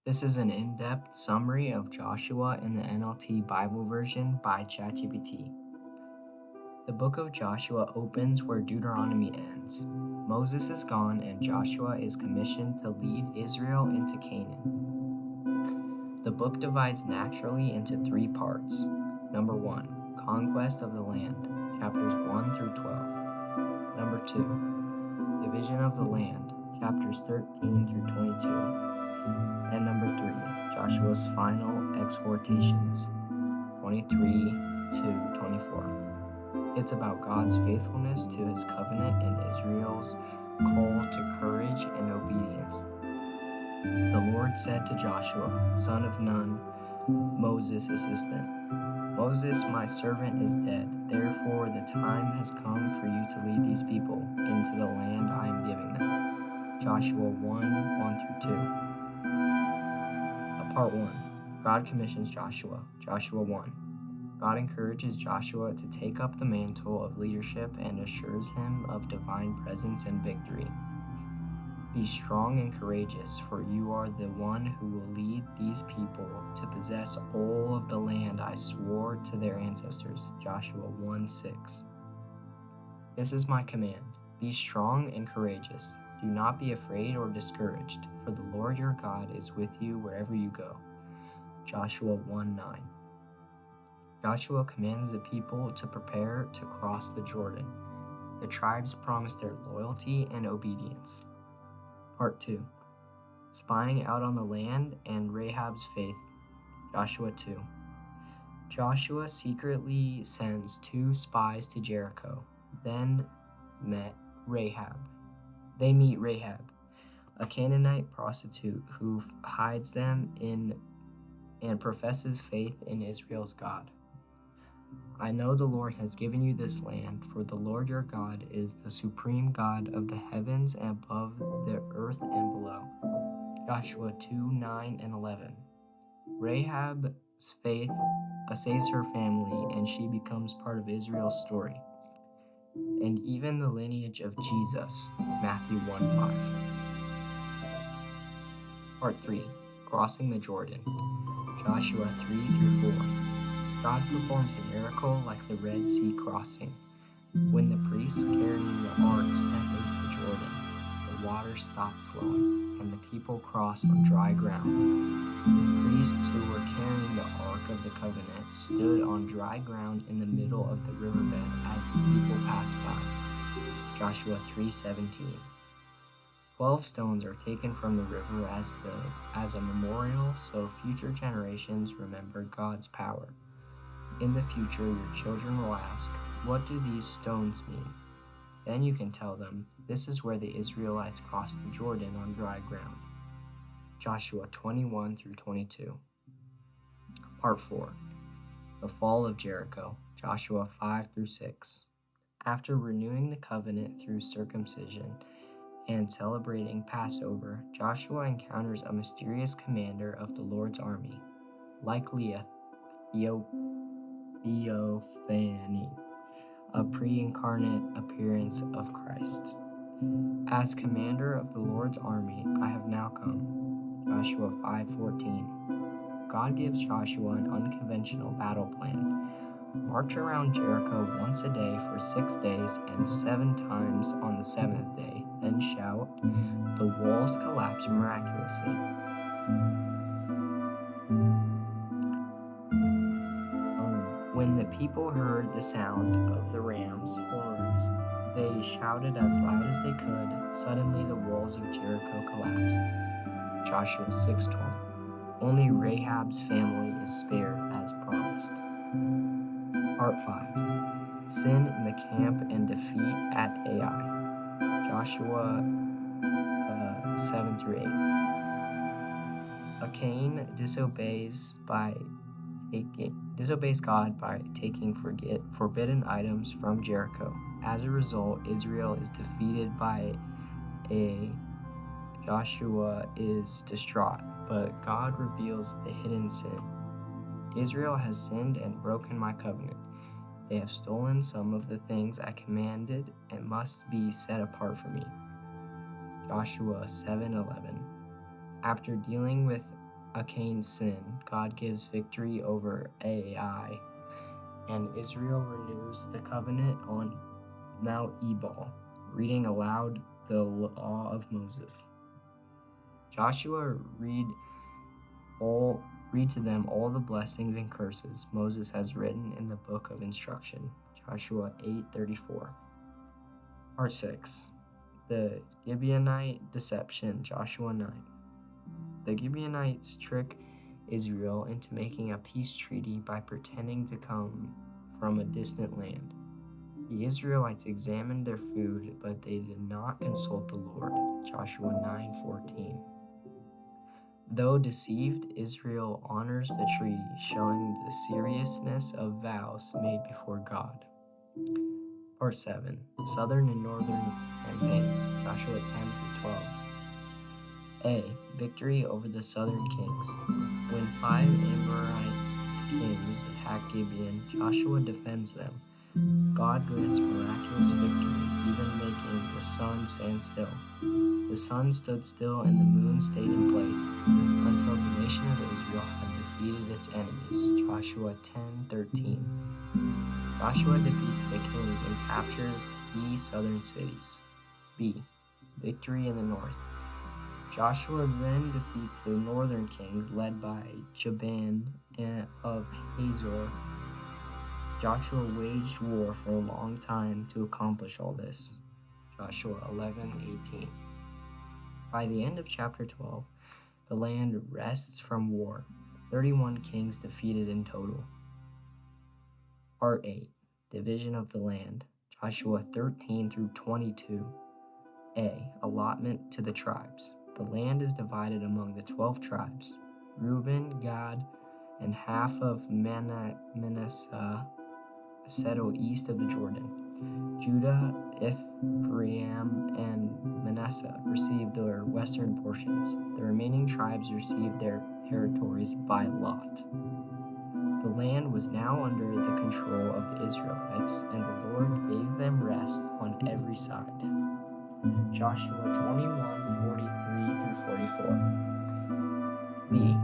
This is an in-depth summary of Joshua in the NLT Bible version by ChatGPT. The book of Joshua opens where Deuteronomy ends. Moses is gone and Joshua is commissioned to lead Israel into Canaan. The book divides naturally into three parts. Number 1, Conquest of the Land, chapters 1 through 12. Number 2, Division of the Land, chapters 13 through 22. And number 3, Joshua's final exhortations, 23 to 24. It's about God's faithfulness to his covenant and Israel's call to courage and obedience. The Lord said to Joshua, son of Nun, Moses' assistant, Moses, my servant, is dead. Therefore, the time has come for you to lead these people into the land I am giving them. Joshua 1 through 2. Part 1. God commissions Joshua. Joshua 1. God encourages Joshua to take up the mantle of leadership and assures him of divine presence and victory. Be strong and courageous, for you are the one who will lead these people to possess all of the land I swore to their ancestors. Joshua 1:6. This is my command. Be strong and courageous. Do not be afraid or discouraged, for the Lord your God is with you wherever you go. Joshua 1:9. Joshua commands the people to prepare to cross the Jordan. The tribes promise their loyalty and obedience. Part 2. Spying out on the land and Rahab's faith. Joshua 2. Joshua secretly sends 2 spies to Jericho, then They meet Rahab, a Canaanite prostitute who hides them in and professes faith in Israel's God. I know the Lord has given you this land, for the Lord your God is the supreme God of the heavens and above the earth and below. Joshua 2:9 and 11. Rahab's faith saves her family, and she becomes part of Israel's story, and even the lineage of Jesus. Matthew 1:5. Part 3. Crossing the Jordan. Joshua 3 through 4. God performs a miracle like the Red Sea crossing. When the priests carrying the ark step into the Jordan, the water stopped flowing, and the people crossed on dry ground. Priests who were carrying the Ark of the Covenant stood on dry ground in the middle of the riverbed as the people passed by. Joshua 3:17. 12 stones are taken from the river as a memorial so future generations remember God's power. In the future, your children will ask, what do these stones mean? Then you can tell them, this is where the Israelites crossed the Jordan on dry ground. Joshua 21 through 22. Part 4. The fall of Jericho. Joshua 5 through 6. After renewing the covenant through circumcision and celebrating Passover, Joshua encounters a mysterious commander of the Lord's army, likely a theophany, a pre-incarnate appearance of Christ. As commander of the Lord's army, I have now come. Joshua 5:14. God gives Joshua an unconventional battle plan. March around Jericho once a day for 6 days and 7 times on the 7th day, then shout, the walls collapse miraculously. When the people heard the sound of the ram's horns, they shouted as loud as they could. Suddenly the walls of Jericho collapsed. Joshua 6:20. Only Rahab's family is spared as promised. Part 5. Sin in the camp and defeat at Ai. Joshua 7 through 8. Achan disobeys God by taking forbidden items from Jericho. As a result, Israel is defeated by Joshua is distraught, but God reveals the hidden sin. Israel has sinned and broken my covenant. They have stolen some of the things I commanded and must be set apart for me. Joshua 7:11. After dealing with Achan's sin, God gives victory over Ai, and Israel renews the covenant on Mount Ebal, reading aloud the law of Moses. Joshua read to them all the blessings and curses Moses has written in the book of instruction. Joshua 8:34. Part 6. The Gibeonite deception. Joshua 9. The Gibeonites trick Israel into making a peace treaty by pretending to come from a distant land. The Israelites examined their food, but they did not consult the Lord. Joshua 9:14. Though deceived, Israel honors the treaty, showing the seriousness of vows made before God. Part 7. Southern and Northern campaigns. Joshua 10-12. A. Victory over the southern kings. When 5 Amorite kings attack Gibeon, Joshua defends them. God grants miraculous victory, even making the sun stand still. The sun stood still and the moon stayed in place until the nation of Israel had defeated its enemies. Joshua 10:13. Joshua defeats the kings and captures key southern cities. B. Victory in the north. Joshua then defeats the northern kings led by Jabin of Hazor. Joshua waged war for a long time to accomplish all this. Joshua 11:18. By the end of chapter 12, the land rests from war. 31 kings defeated in total. Part 8. Division of the land. Joshua 13-22. A. Allotment to the tribes. The land is divided among the 12 tribes. Reuben, Gad, and half of Manasseh settle east of the Jordan. Judah, Ephraim, and Manasseh received their western portions. The remaining tribes received their territories by lot. The land was now under the control of the Israelites, and the Lord gave them rest on every side. Joshua 21:43-44. B.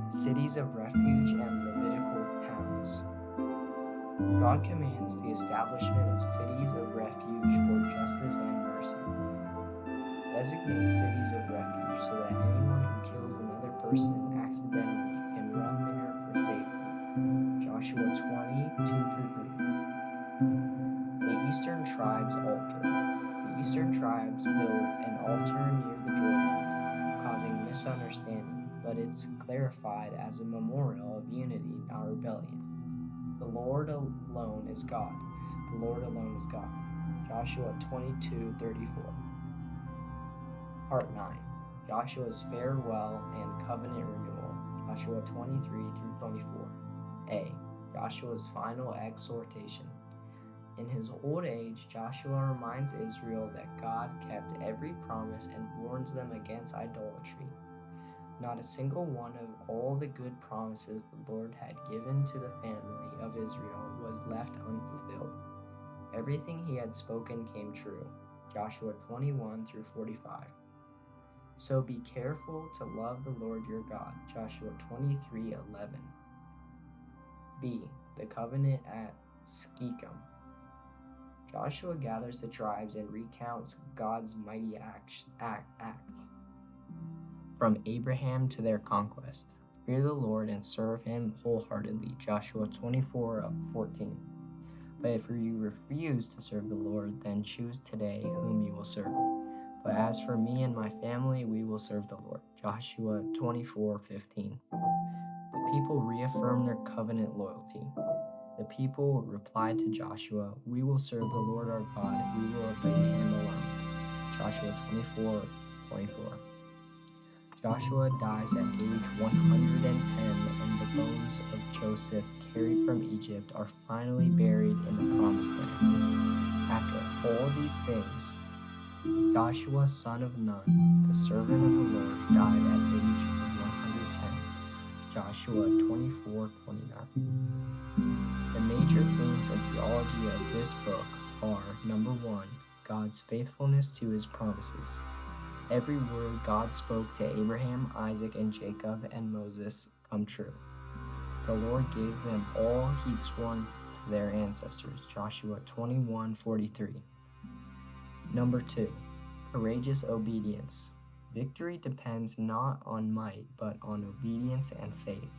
Cities of refuge and Levitical towns. God commands the establishment of cities of refuge for justice and mercy. Designate cities of refuge so that anyone who kills another person accidentally can run there for safety. Joshua 20:2-3. The Eastern Tribes Altar. The Eastern Tribes built an altar near the Jordan, causing misunderstanding, but it's clarified as a memorial of unity, not rebellion. The Lord alone is God. The Lord alone is God. Joshua 22:34. Part 9. Joshua's farewell and covenant renewal. Joshua 23-24. A. Joshua's final exhortation. In his old age, Joshua reminds Israel that God kept every promise and warns them against idolatry. Not a single one of all the good promises the Lord had given to the family of Israel was left unfulfilled. Everything he had spoken came true. Joshua 21-45. So be careful to love the Lord your God. Joshua 23:11. B. The covenant at Shechem. Joshua gathers the tribes and recounts God's mighty acts. From Abraham to their conquest. Fear the Lord and serve him wholeheartedly. Joshua 24:14. But if you refuse to serve the Lord, then choose today whom you will serve. But as for me and my family, we will serve the Lord. Joshua 24:15. The people reaffirmed their covenant loyalty. The people replied to Joshua, we will serve the Lord our God, we will obey him alone. Joshua 24:24. Joshua dies at age 110, and the bones of Joseph, carried from Egypt, are finally buried in the Promised Land. After all these things, Joshua, son of Nun, the servant of the Lord, died at age of 110. Joshua 24:29. The major themes and theology of this book are: number 1, God's faithfulness to his promises. every word God spoke to Abraham, Isaac, and Jacob and Moses come true. The Lord gave them all He sworn to their ancestors. Joshua 21:43. Number 2. Courageous obedience. Victory depends not on might, but on obedience and faith.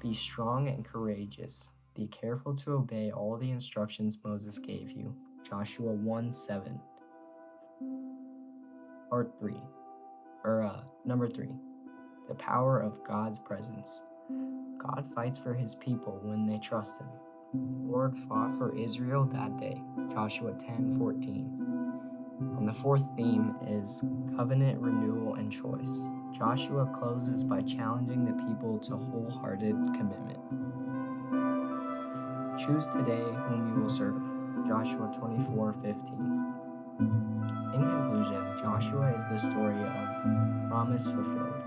Be strong and courageous. Be careful to obey all the instructions Moses gave you. Joshua 1:7. Number 3. The power of God's presence. God fights for His people when they trust Him. The Lord fought for Israel that day. Joshua 10:14. And the fourth theme is covenant renewal and choice. Joshua closes by challenging the people to wholehearted commitment. Choose today whom you will serve. Joshua 24:15. In conclusion, Joshua is the story of promise fulfilled.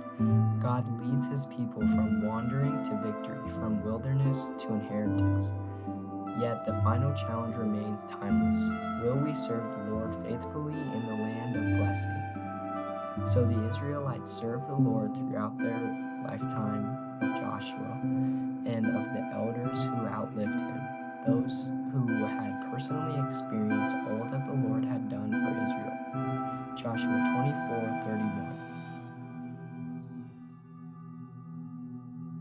God leads His people from wandering to victory, from wilderness to inheritance. Yet the final challenge remains timeless. Will we serve the Lord faithfully in the land of blessing? So the Israelites served the Lord throughout their